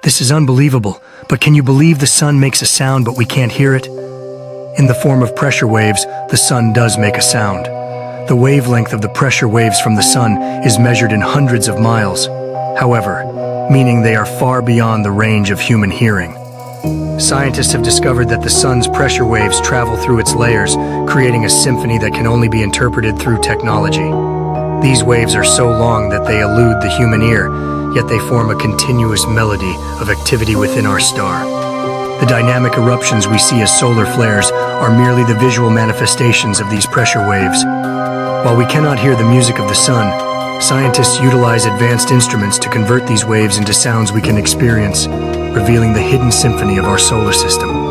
This is unbelievable, but can you believe the sun makes a sound but we can't hear it? In the form of pressure waves, the sun does make a sound. The wavelength of the pressure waves from the sun is measured in hundreds of miles. However, meaning they are far beyond the range of human hearing. Scientists have discovered that the sun's pressure waves travel through its layers, creating a symphony that can only be interpreted through technology. These waves are so long that they elude the human ear, yet they form a continuous melody of activity within our star. The dynamic eruptions we see as solar flares are merely the visual manifestations of these pressure waves. While we cannot hear the music of the sun, scientists utilize advanced instruments to convert these waves into sounds we can experience, revealing the hidden symphony of our solar system.